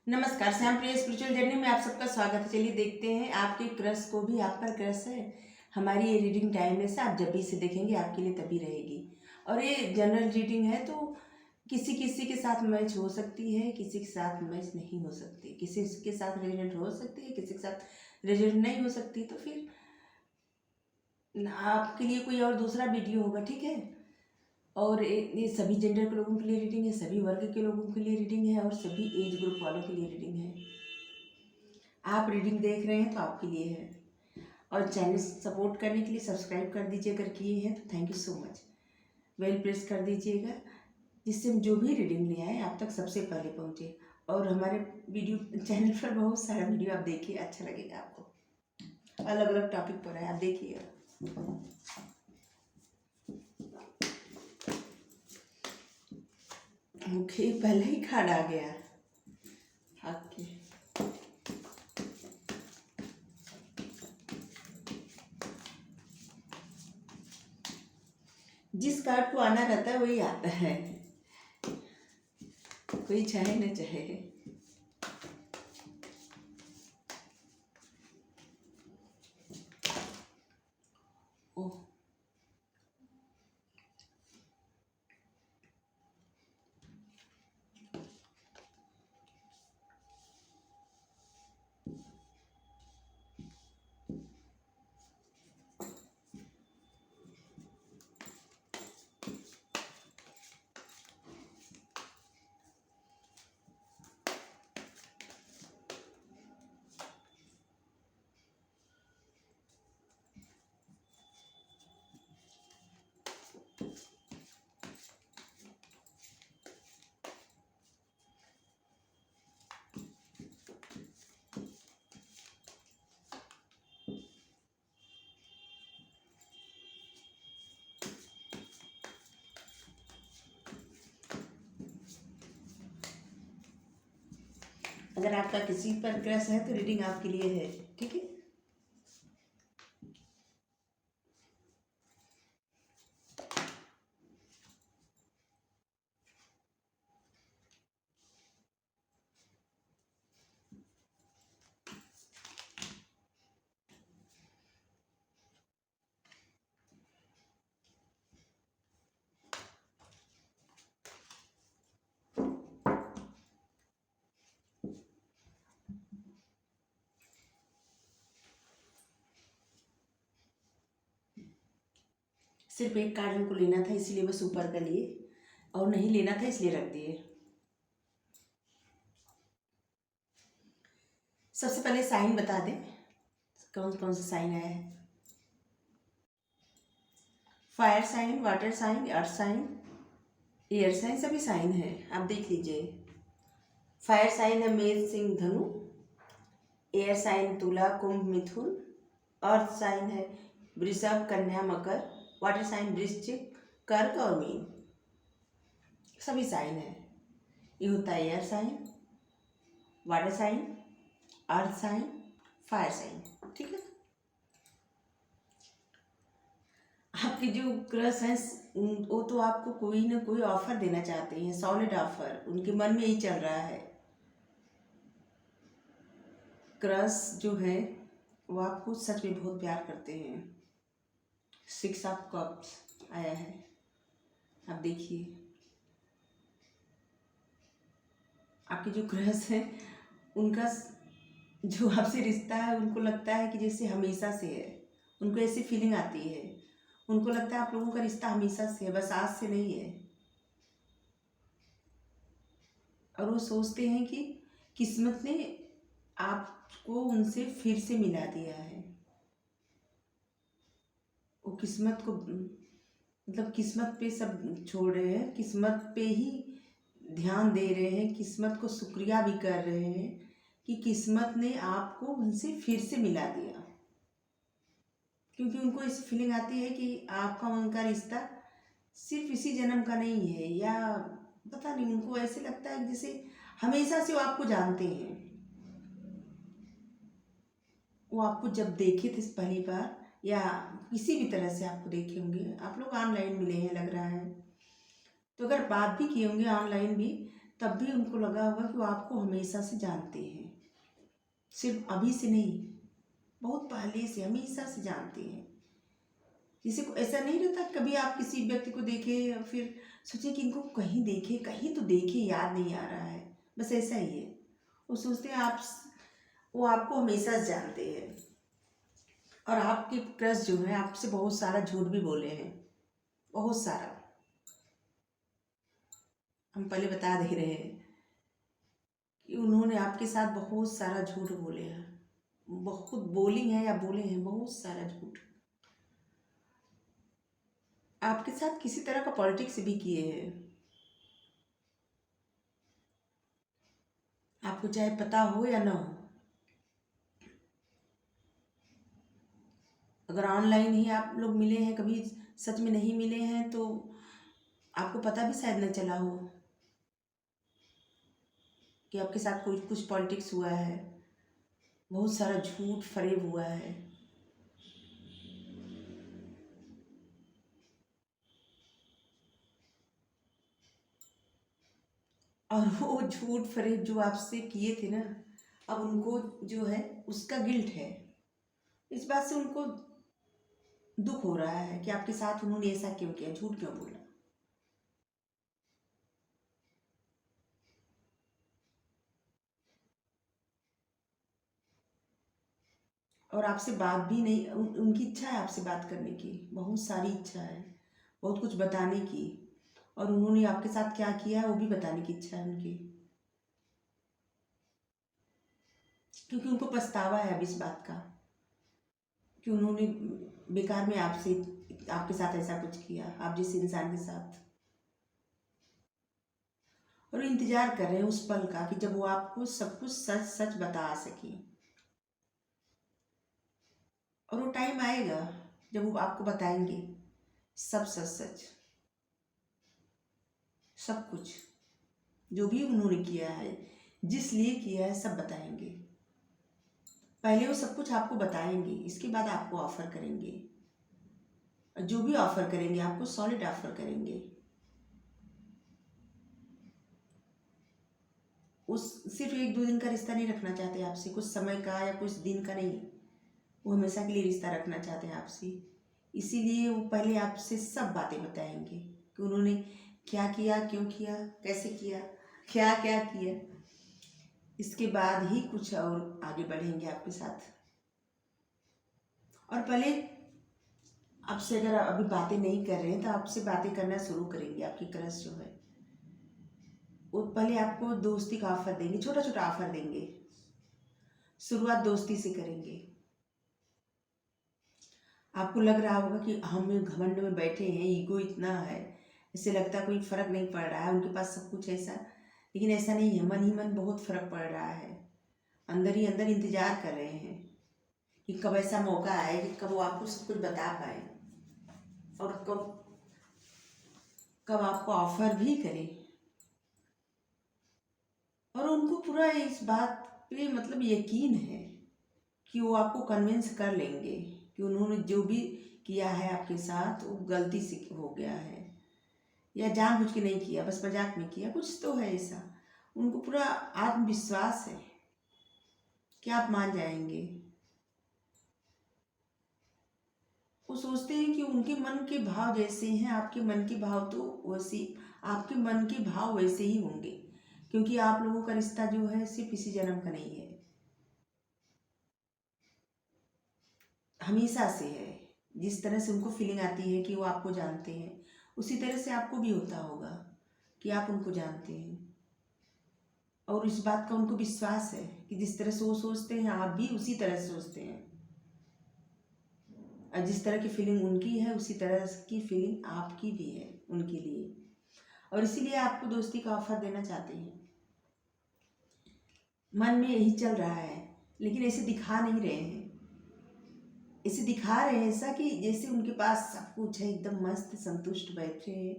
नमस्कार, श्याम प्रिय spiritual journey में आप सबका स्वागत है। चलिए देखते हैं आपके क्रश को भी आप पर क्रश है। हमारी ये रीडिंग टाइमलेस है, आप जब भी इसे देखेंगे आपके लिए तभी रहेगी। और ये जनरल रीडिंग है तो किसी किसी के साथ मैच हो सकती है, किसी के साथ मैच नहीं हो सकती, किसी के साथ रेजोनेट हो सकती है, किसी के साथ रेजोनेट नहीं हो सकती। तो फिर आपके लिए कोई और दूसरा वीडियो होगा, ठीक है। और ये सभी जेंडर के लोगों के लिए रीडिंग है, सभी वर्ग के लोगों के लिए रीडिंग है और सभी एज ग्रुप वालों के लिए रीडिंग है। आप रीडिंग देख रहे हैं तो आपके लिए है। और चैनल सपोर्ट करने के लिए सब्सक्राइब कर दीजिए, अगर किए हैं तो thank you so much. Bell press कर दीजिएगा जिससे जो भी रीडिंग ले आए आप तक सबसे पहले पहुँचे। और हमारे वीडियो चैनल पर बहुत सारा वीडियो आप देखिए, अच्छा लगेगा आपको। अलग अलग टॉपिक पर है, आप देखिएगा। ओके, पहले ही कार्ड आ गया। ओके, जिस कार्ड को आना रहता है वही आता है, कोई चाहे न चाहे। ओह, अगर आपका किसी पर क्रश है तो रीडिंग आपके लिए है, ठीक है। सिर्फ एक कार्ड हमको लेना था, इसीलिए बस ऊपर का लिए, और नहीं लेना था इसलिए रख दिए। सबसे पहले साइन बता दें, कौन कौन सा साइन आया है। Fire sign, water sign, earth sign, air sign, सभी साइन है, आप देख लीजिए। फायर साइन है मेष सिंह धनु, एयर साइन तुला कुंभ मिथुन, अर्थ साइन है वृषभ कन्या मकर, वाटर साइन वृश्चिक कर्क और मीन, सभी साइन है। ये होता है air sign, water sign, earth sign, fire sign, ठीक है। आपके जो क्रश हैं वो तो आपको कोई ना कोई ऑफर देना चाहते हैं, सॉलिड ऑफर, उनके मन में यही चल रहा है। क्रश जो है वो आपको सच में बहुत प्यार करते हैं। 6 ऑफ कप्स आया है, आप देखिए। आपके जो क्रश है उनका जो आपसे रिश्ता है, उनको लगता है कि जैसे हमेशा से है, उनको ऐसी फीलिंग आती है, उनको लगता है आप लोगों का रिश्ता हमेशा से है, बस आज से नहीं है। और वो सोचते हैं कि किस्मत ने आपको उनसे फिर से मिला दिया है। वो किस्मत को मतलब किस्मत पे सब छोड़ रहे हैं, किस्मत पे ही ध्यान दे रहे हैं, किस्मत को शुक्रिया भी कर रहे हैं कि किस्मत ने आपको उनसे फिर से मिला दिया। क्योंकि उनको ऐसी फीलिंग आती है कि आपका उनका रिश्ता सिर्फ इसी जन्म का नहीं है, या पता नहीं, उनको ऐसे लगता है जैसे हमेशा से वो आपको जानते हैं। वो आपको जब देखे थे पहली बार या किसी भी तरह से आपको देखे होंगे, आप लोग ऑनलाइन मिले हैं लग रहा है, तो अगर बात भी किए होंगे ऑनलाइन भी, तब भी उनको लगा होगा कि वो आपको हमेशा से जानते हैं, सिर्फ अभी से नहीं, बहुत पहले से, हमेशा से जानते हैं। किसी को ऐसा नहीं रहता, कभी आप किसी व्यक्ति को देखे या फिर सोचे कि इनको कहीं देखे, कहीं तो देखे, याद नहीं आ रहा है, बस ऐसा ही है। वो सोचते हैं वो आपको हमेशा से जानते हैं। और आपके क्रश जो है आपसे बहुत सारा झूठ भी बोले हैं, बहुत सारा। हम पहले बता दे रहे हैं कि उन्होंने आपके साथ बहुत सारा झूठ बोले हैं, बहुत बोली हैं या बोले हैं, बहुत सारा झूठ। आपके साथ किसी तरह का पॉलिटिक्स भी किए हैं, आपको चाहे पता हो या ना हो। अगर ऑनलाइन ही आप लोग मिले हैं, कभी सच में नहीं मिले हैं, तो आपको पता भी शायद न चला हो कि आपके साथ कोई कुछ पॉलिटिक्स हुआ है, बहुत सारा झूठ फरेब हुआ है। और वो झूठ फरेब जो आपसे किए थे ना, अब उनको जो है उसका गिल्ट है। इस बात से उनको दुख हो रहा है कि आपके साथ उन्होंने ऐसा क्यों किया, झूठ क्यों बोला। और आपसे बात भी नहीं, उनकी इच्छा है आपसे बात करने की, बहुत सारी इच्छा है, बहुत कुछ बताने की। और उन्होंने आपके साथ क्या किया है वो भी बताने की इच्छा है उनकी, क्योंकि उनको पछतावा है अब इस बात का कि उन्होंने बेकार में आपके साथ ऐसा कुछ किया, आप जिस इंसान के साथ। और इंतजार कर रहे हैं उस पल का कि जब वो आपको सब कुछ सच सच बता सके। और वो टाइम आएगा जब वो आपको बताएंगे सब सच सच, सब कुछ जो भी उन्होंने किया है, जिस लिए किया है, सब बताएंगे। पहले वो सब कुछ आपको बताएंगे, इसके बाद आपको ऑफर करेंगे। और जो भी ऑफर करेंगे आपको सॉलिड ऑफर करेंगे। उस सिर्फ एक दो दिन का रिश्ता नहीं रखना चाहते आपसे, कुछ समय का या कुछ दिन का नहीं, वो हमेशा के लिए रिश्ता रखना चाहते हैं आपसे। इसीलिए वो पहले आपसे सब बातें बताएंगे कि उन्होंने क्या किया, क्यों किया, कैसे किया, क्या क्या किया। इसके बाद ही कुछ और आगे बढ़ेंगे आपके साथ। और पहले आपसे अगर अभी बातें नहीं कर रहे हैं तो आपसे बातें करना शुरू करेंगे। आपकी क्रश जो है वो पहले आपको दोस्ती का ऑफर देंगे, छोटा छोटा ऑफर देंगे, शुरुआत दोस्ती से करेंगे। आपको लग रहा होगा कि हम घमंड में बैठे हैं, ईगो इतना है, इससे लगता है कोई फर्क नहीं पड़ रहा है, उनके पास सब कुछ ऐसा। लेकिन ऐसा नहीं है, मन ही मन बहुत फर्क पड़ रहा है। अंदर ही अंदर इंतजार कर रहे हैं कि कब ऐसा मौका आए कि कब वो आपको सब कुछ बता पाए और कब कब आपको ऑफर भी करे। और उनको पूरा इस बात पे मतलब यकीन है कि वो आपको कन्विंस कर लेंगे कि उन्होंने जो भी किया है आपके साथ वो गलती से हो गया है, या जानबूझ के नहीं किया, बस मजाक में किया, कुछ तो है ऐसा। उनको पूरा आत्मविश्वास है कि आप मान जाएंगे। वो सोचते हैं कि उनके मन के भाव जैसे हैं आपके मन के भाव तो वैसे, आपके मन के भाव वैसे ही होंगे, क्योंकि आप लोगों का रिश्ता जो है सिर्फ इसी जन्म का नहीं है, हमेशा से है। जिस तरह से उनको फीलिंग आती है कि वो आपको जानते हैं, उसी तरह से आपको भी होता होगा कि आप उनको जानते हैं। और इस बात का उनको विश्वास है कि जिस तरह से वो सोचते हैं आप भी उसी तरह से सोचते हैं, और जिस तरह की फीलिंग उनकी है उसी तरह की फीलिंग आपकी भी है उनके लिए। और इसीलिए आपको दोस्ती का ऑफर देना चाहते हैं। मन में यही चल रहा है, लेकिन ऐसे दिखा नहीं रहे हैं। ऐसे दिखा रहे हैं ऐसा कि जैसे उनके पास सब कुछ है, एकदम मस्त संतुष्ट बैठे हैं,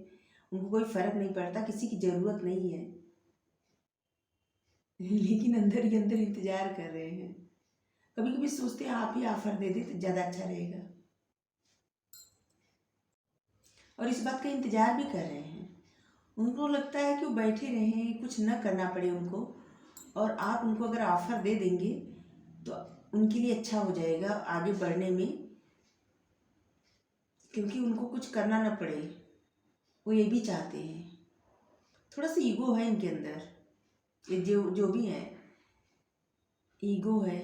उनको कोई फर्क नहीं पड़ता, किसी की ज़रूरत नहीं है। लेकिन अंदर ही अंदर इंतजार कर रहे हैं। कभी कभी सोचते हैं आप ही ऑफर दे दे तो ज़्यादा अच्छा रहेगा। और इस बात का इंतजार भी कर रहे हैं। उनको लगता है कि वो बैठे रहें, कुछ न करना पड़े उनको, और आप उनको अगर ऑफ़र दे देंगे तो उनके लिए अच्छा हो जाएगा आगे बढ़ने में, क्योंकि उनको कुछ करना ना पड़े। वो ये भी चाहते हैं। थोड़ा सा ईगो है इनके अंदर, ये जो जो भी है, ईगो है।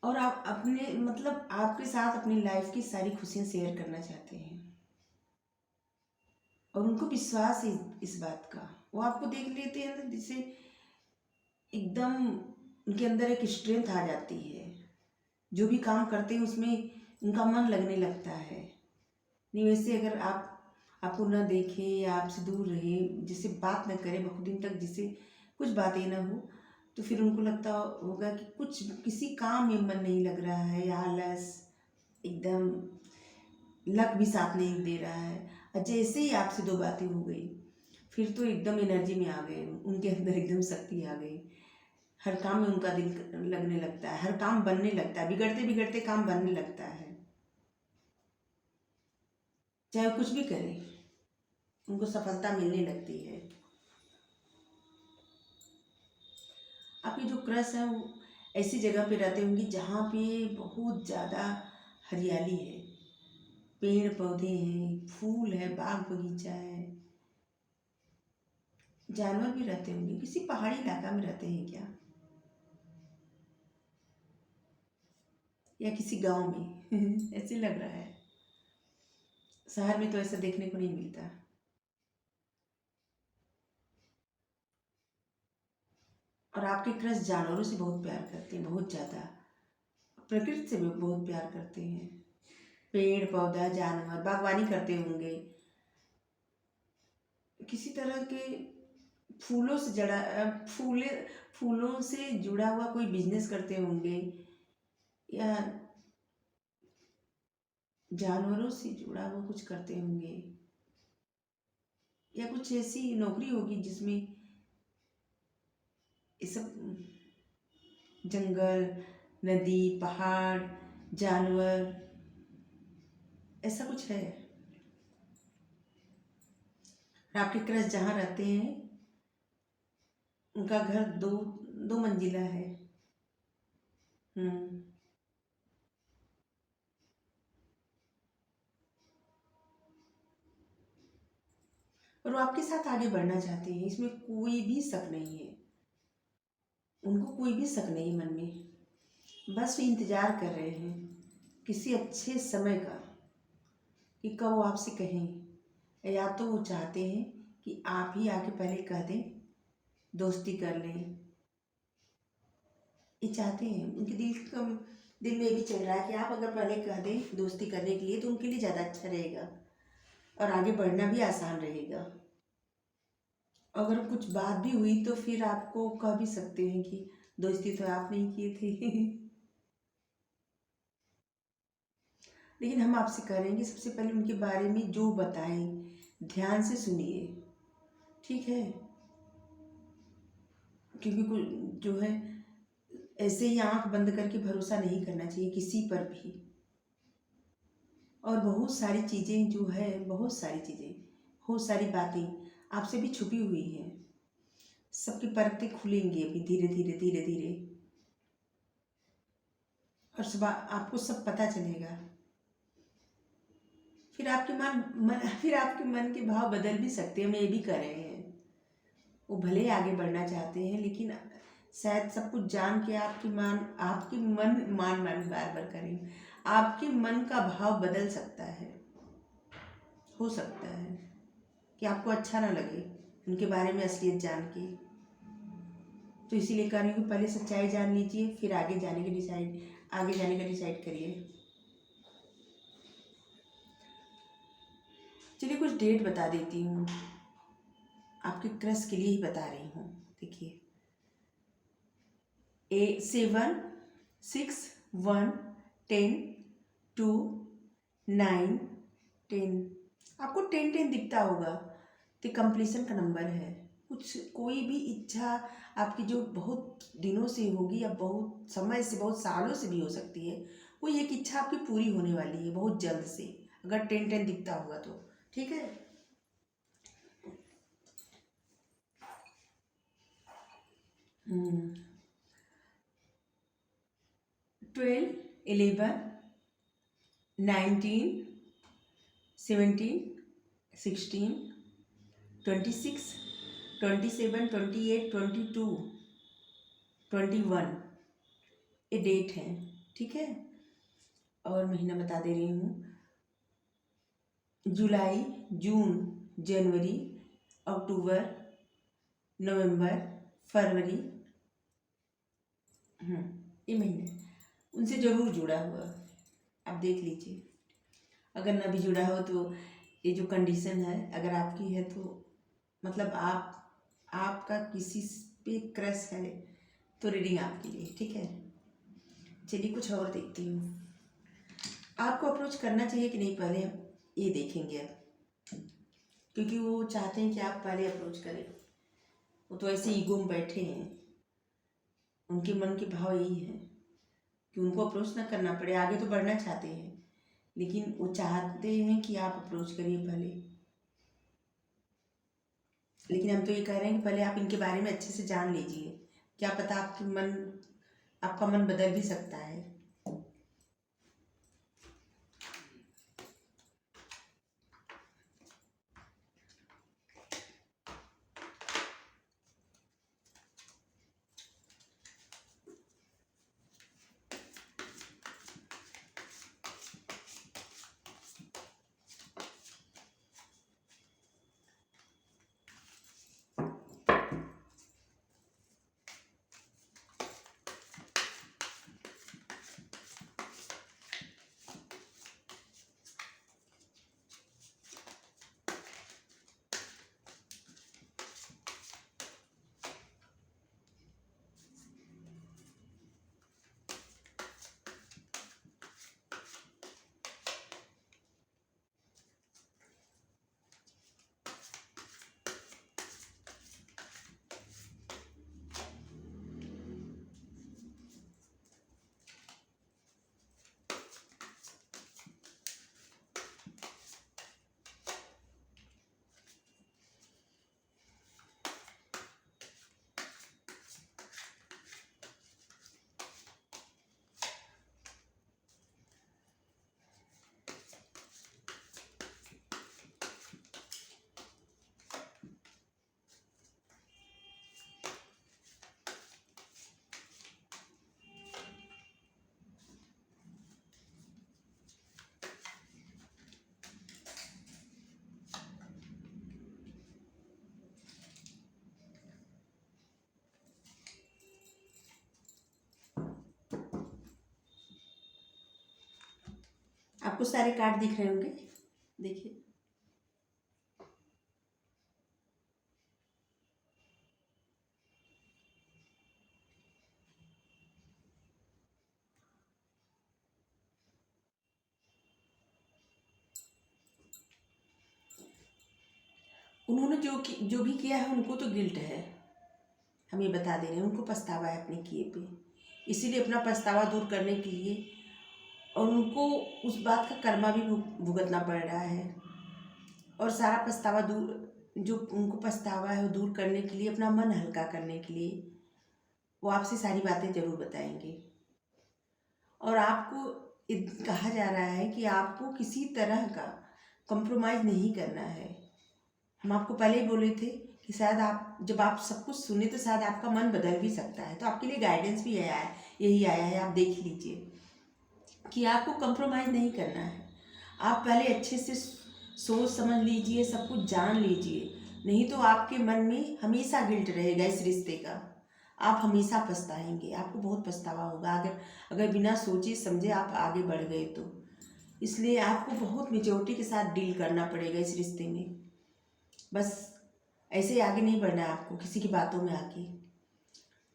और आप अपने मतलब आपके साथ अपनी लाइफ की सारी खुशियाँ शेयर करना चाहते हैं, और उनको विश्वास है इस बात का। वो आपको देख लेते हैं ना, जैसे एकदम उनके अंदर एक स्ट्रेंथ आ जाती है। जो भी काम करते हैं उसमें उनका मन लगने लगता है। नहीं वैसे अगर आप आपको न देखे या आपसे दूर रहे, जिससे बात न करे बहुत दिन तक, जिससे कुछ बातें ना हो, तो फिर उनको लगता होगा कि कुछ किसी काम में मन नहीं लग रहा है, या आलस, एकदम लक भी साथ नहीं दे रहा है। और जैसे ही आपसे दो बातें हो गई, फिर तो एकदम एनर्जी में आ गए, उनके अंदर एकदम शक्ति आ गई। हर काम में उनका दिल लगने लगता है, हर काम बनने लगता है, बिगड़ते बिगड़ते काम बनने लगता है। चाहे वो कुछ भी करे, उनको सफलता मिलने लगती है। आपके जो क्रश है वो ऐसी जगह पे रहते होंगे जहाँ पे बहुत ज़्यादा हरियाली है, पेड़ पौधे हैं, फूल है, बाग बगीचा है, जानवर भी रहते होंगे। किसी पहाड़ी इलाका में रहते हैं क्या, या किसी गांव में ऐसे लग रहा है। शहर में तो ऐसा देखने को नहीं मिलता। और आपके क्रश जानवरों से बहुत प्यार करते हैं, बहुत ज़्यादा। प्रकृति से भी बहुत प्यार करते हैं, पेड़ पौधा जानवर, बागवानी करते होंगे, किसी तरह के फूलों से फूलों से जुड़ा हुआ कोई बिजनेस करते होंगे, या जानवरों से जुड़ा हुआ कुछ करते होंगे, या कुछ ऐसी नौकरी होगी जिसमें ये सब जंगल, नदी, पहाड़, जानवर, ऐसा कुछ है। और आपके क्रश जहाँ रहते हैं उनका घर दो दो मंजिला है। हम्म। और वो आपके साथ आगे बढ़ना चाहते हैं, इसमें कोई भी शक नहीं है। उनको कोई भी शक नहीं मन में, बस वो इंतज़ार कर रहे हैं किसी अच्छे समय का, कि कब वो आपसे कहें। या तो वो चाहते हैं कि आप ही आके पहले कह दें, दोस्ती कर लें। ये चाहते हैं, उनके दिल में भी चल रहा है कि आप अगर पहले कह दें दोस्ती करने के लिए, तो उनके लिए ज़्यादा अच्छा रहेगा और आगे बढ़ना भी आसान रहेगा। अगर कुछ बात भी हुई तो फिर आपको कह भी सकते हैं कि दोस्ती तो आप नहीं किए थे लेकिन हम आपसे करेंगे, सबसे पहले उनके बारे में जो बताएं ध्यान से सुनिए, ठीक है। क्योंकि जो है, ऐसे ही आंख बंद करके भरोसा नहीं करना चाहिए किसी पर भी। और बहुत सारी चीज़ें जो है, बहुत सारी चीज़ें, बहुत सारी बातें आपसे भी छुपी हुई हैं। सबकी परतें खुलेंगी अभी धीरे धीरे धीरे धीरे, और सब आपको सब पता चलेगा। फिर आपके मन के भाव बदल भी सकते हैं, हम ये भी कर रहे हैं। वो भले आगे बढ़ना चाहते हैं, लेकिन शायद सब कुछ जान के आपके मन मान मान बार बार करें, आपके मन का भाव बदल सकता है। हो सकता है कि आपको अच्छा ना लगे उनके बारे में असलियत जान के। तो इसीलिए कह रही हूँ कि पहले सच्चाई जान लीजिए, फिर आगे जाने का डिसाइड करिए। चलिए कुछ डेट बता देती हूँ, आपके क्रश के लिए ही बता रही हूँ। देखिए, 7, 6, 1, 10, 2, 9, 10, आपको 10 दिखता होगा तो कंप्लीशन का नंबर है। कोई भी इच्छा आपकी जो बहुत दिनों से होगी, या बहुत समय से, बहुत सालों से भी हो सकती है, कोई एक इच्छा आपकी पूरी होने वाली है बहुत जल्द से। अगर 10-10 दिखता होगा तो, ठीक है। हम्म 12, 11, 19, 17, 16, 26, 27, 28, 22, 21 ये डेट है, ठीक है। और महीना बता दे रही हूँ, जुलाई, जून, जनवरी, अक्टूबर, नवंबर, फरवरी, ये महीने उनसे ज़रूर जुड़ा हुआ, आप देख लीजिए। अगर ना भी जुड़ा हो तो ये जो कंडीशन है अगर आपकी है तो मतलब आपका किसी पे क्रश है तो रीडिंग आपके लिए, ठीक है। चलिए कुछ और देखती हूँ, आपको अप्रोच करना चाहिए कि नहीं पहले हम ये देखेंगे अब, क्योंकि वो चाहते हैं कि आप पहले अप्रोच करें। वो तो ऐसे ईगो में बैठे हैं, उनके मन के भाव यही है कि उनको अप्रोच ना करना पड़े, आगे तो बढ़ना चाहते हैं लेकिन वो चाहते हैं कि आप अप्रोच करिए पहले। लेकिन हम तो ये कह रहे हैं कि पहले आप इनके बारे में अच्छे से जान लीजिए, क्या पता आपका मन बदल भी सकता है। आपको सारे कार्ड दिख रहे होंगे, देखिए। उन्होंने जो भी किया है उनको तो गिल्ट है, हम ये बता दे रहे हैं, उनको पछतावा है अपने किए पे, इसीलिए अपना पछतावा दूर करने के लिए और उनको उस बात का कर्मा भी भुगतना पड़ रहा है। और सारा पछतावा दूर, जो उनको पछतावा है वो दूर करने के लिए, अपना मन हल्का करने के लिए वो आपसे सारी बातें ज़रूर बताएंगे। और आपको कहा जा रहा है कि आपको किसी तरह का कॉम्प्रोमाइज़ नहीं करना है। हम आपको पहले ही बोले थे कि शायद आप जब आप सब कुछ सुने तो शायद आपका मन बदल भी सकता है, तो आपके लिए गाइडेंस भी आया है, यही आया है, आप देख लीजिए कि आपको कंप्रोमाइज़ नहीं करना है। आप पहले अच्छे से सोच समझ लीजिए, सब कुछ जान लीजिए, नहीं तो आपके मन में हमेशा गिल्ट रहेगा इस रिश्ते का, आप हमेशा पछताएंगे, आपको बहुत पछतावा होगा अगर बिना सोचे समझे आप आगे बढ़ गए तो। इसलिए आपको बहुत मेच्योरिटी के साथ डील करना पड़ेगा इस रिश्ते में। बस ऐसे ही आगे नहीं बढ़ना है आपको, किसी की बातों में आके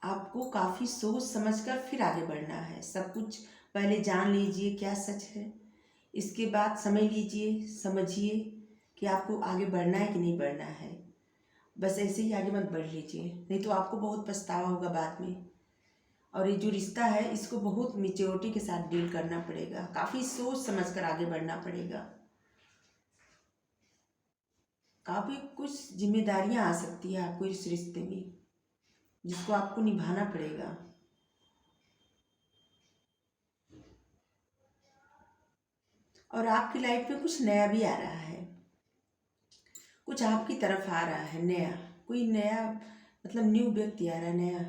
आपको काफ़ी सोच समझकर फिर आगे बढ़ना है। सब कुछ पहले जान लीजिए क्या सच है, इसके बाद समझ लीजिए, समझिए कि आपको आगे बढ़ना है कि नहीं बढ़ना है। बस ऐसे ही आगे मत बढ़ लीजिए, नहीं तो आपको बहुत पछतावा होगा बाद में। और ये जो रिश्ता है इसको बहुत मेच्योरिटी के साथ डील करना पड़ेगा, काफ़ी सोच समझ कर आगे बढ़ना पड़ेगा। काफ़ी कुछ जिम्मेदारियां आ सकती है आपको इस रिश्ते में, जिसको आपको निभाना पड़ेगा। और आपकी लाइफ में कुछ नया भी आ रहा है, कुछ आपकी तरफ आ रहा है नया, कोई नया मतलब न्यू व्यक्ति आ रहा है नया,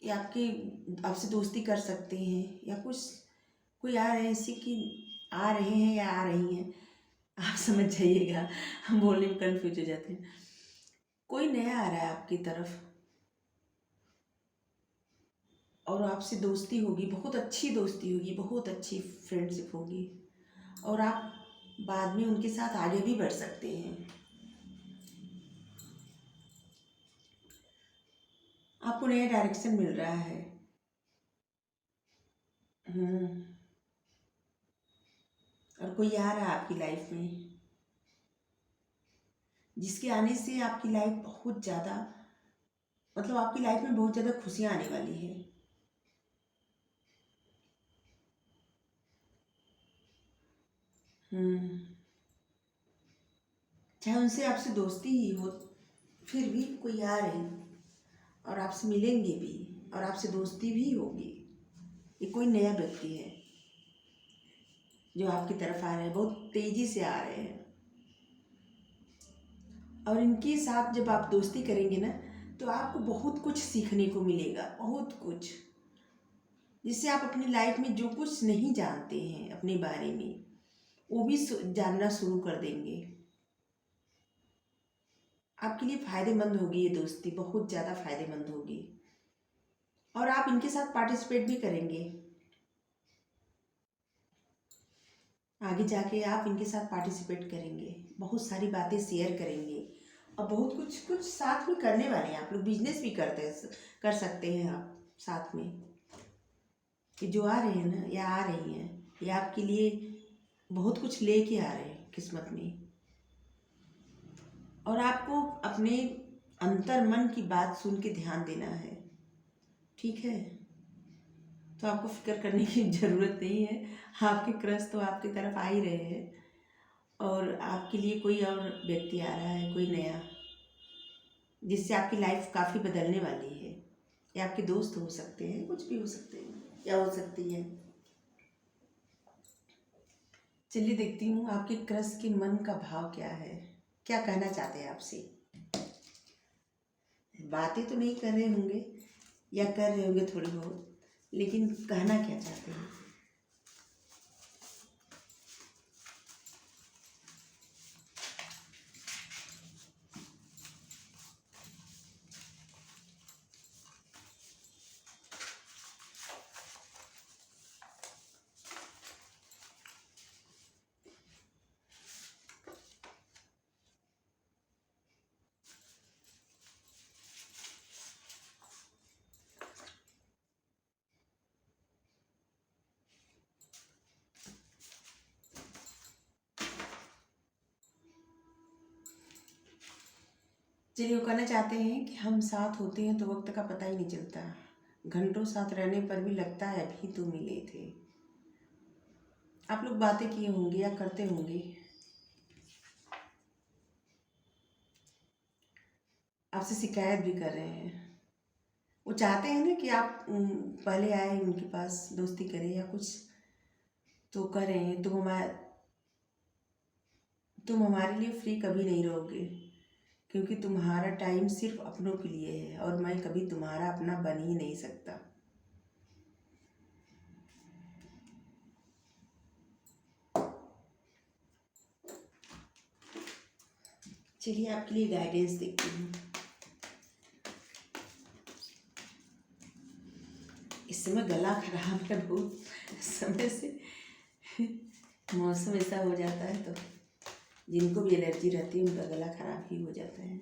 या आपकी आपसे दोस्ती कर सकते हैं, या कुछ कोई आ रहे हैं ऐसे कि आ रहे हैं या आ रही हैं, आप समझ जाइएगा, हम बोलने में कंफ्यूज हो जाते हैं। कोई नया आ रहा है आपकी तरफ और आपसे दोस्ती होगी, बहुत अच्छी दोस्ती होगी, बहुत अच्छी फ्रेंडशिप होगी, और आप बाद में उनके साथ आगे भी बढ़ सकते हैं। आपको नया डायरेक्शन मिल रहा है। हम्म। और कोई आ रहा है आपकी लाइफ में, जिसके आने से आपकी लाइफ बहुत ज़्यादा मतलब आपकी लाइफ में बहुत ज़्यादा खुशियाँ आने वाली है। हम्म। चाहे उनसे आपसे दोस्ती ही हो, फिर भी कोई आ रहे हैं और आपसे मिलेंगे भी और आपसे दोस्ती भी होगी। ये कोई नया व्यक्ति है जो आपकी तरफ आ रहे हैं, बहुत तेज़ी से आ रहे हैं। और इनके साथ जब आप दोस्ती करेंगे ना, तो आपको बहुत कुछ सीखने को मिलेगा, बहुत कुछ, जिससे आप अपनी लाइफ में जो कुछ नहीं जानते हैं अपने बारे में, वो भी जानना शुरू कर देंगे। आपके लिए फ़ायदेमंद होगी ये दोस्ती, बहुत ज़्यादा फ़ायदेमंद होगी। और आप इनके साथ पार्टिसिपेट भी करेंगे, आगे जाके आप इनके साथ पार्टिसिपेट करेंगे, बहुत सारी बातें शेयर करेंगे, और बहुत कुछ कुछ साथ में करने वाले हैं। आप लोग बिजनेस भी कर सकते हैं आप साथ में, कि जो आ रहे हैं ना या आ रही हैं, ये आपके लिए बहुत कुछ लेके आ रहे हैं किस्मत में। और आपको अपने अंतर मन की बात सुन के ध्यान देना है, ठीक है? तो आपको फिक्र करने की ज़रूरत नहीं है, आपके क्रश तो आपकी तरफ आ ही रहे हैं, और आपके लिए कोई और व्यक्ति आ रहा है, कोई नया, जिससे आपकी लाइफ काफ़ी बदलने वाली है। या आपके दोस्त हो सकते हैं, कुछ भी हो सकते हैं, या हो सकती है। चलिए देखती हूँ आपके क्रश के मन का भाव क्या है, क्या कहना चाहते हैं आपसे। बातें तो नहीं कर रहे होंगे या कर रहे होंगे थोड़ी बहुत, लेकिन कहना क्या चाहते हैं। चलिए वो कहना चाहते हैं कि हम साथ होते हैं तो वक्त का पता ही नहीं चलता, घंटों साथ रहने पर भी लगता है अभी तो मिले थे। आप लोग बातें किए होंगे या करते होंगे, आपसे शिकायत भी कर रहे हैं। वो चाहते हैं ना कि आप पहले आए उनके पास, दोस्ती करें या कुछ, तो कह रहे हैं तुम हमारे लिए फ्री कभी नहीं रहोगे, क्योंकि तुम्हारा टाइम सिर्फ अपनों के लिए है और मैं कभी तुम्हारा अपना बन ही नहीं सकता। चलिए आपके लिए गाइडेंस देखती हूँ। इस समय गला खराब है बहुत समय से, मौसम ऐसा हो जाता है तो जिनको भी एलर्जी रहती है उनका गला खराब ही हो जाता है।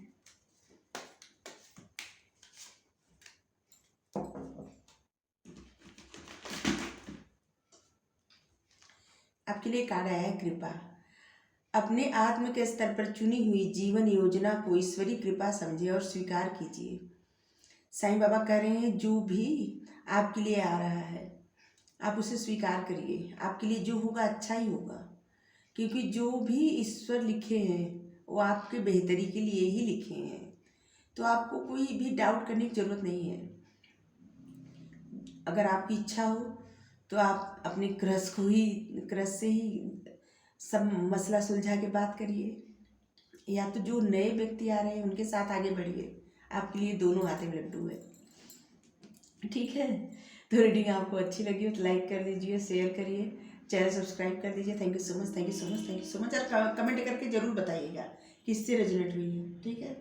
आपके लिए कार्ड आया है कृपा। अपने आत्म के स्तर पर चुनी हुई जीवन योजना को ईश्वरी कृपा समझे और स्वीकार कीजिए। साईं बाबा कह रहे हैं जो भी आपके लिए आ रहा है आप उसे स्वीकार करिए, आपके लिए जो होगा अच्छा ही होगा, क्योंकि जो भी ईश्वर लिखे हैं वो आपके बेहतरी के लिए ही लिखे हैं, तो आपको कोई भी डाउट करने की ज़रूरत नहीं है। अगर आपकी इच्छा हो तो आप अपने क्रश से ही सब मसला सुलझा के बात करिए, या तो जो नए व्यक्ति आ रहे हैं उनके साथ आगे बढ़िए। आपके लिए दोनों हाथे में लड्डू है, ठीक है। तो रीडिंग आपको अच्छी लगी हो तो लाइक कर दीजिए, शेयर करिए, चैनल सब्सक्राइब कर दीजिए। Thank you so much, thank you so much, thank you so much. और कमेंट करके ज़रूर बताइएगा किससे रेजोनेट हुई है, ठीक है।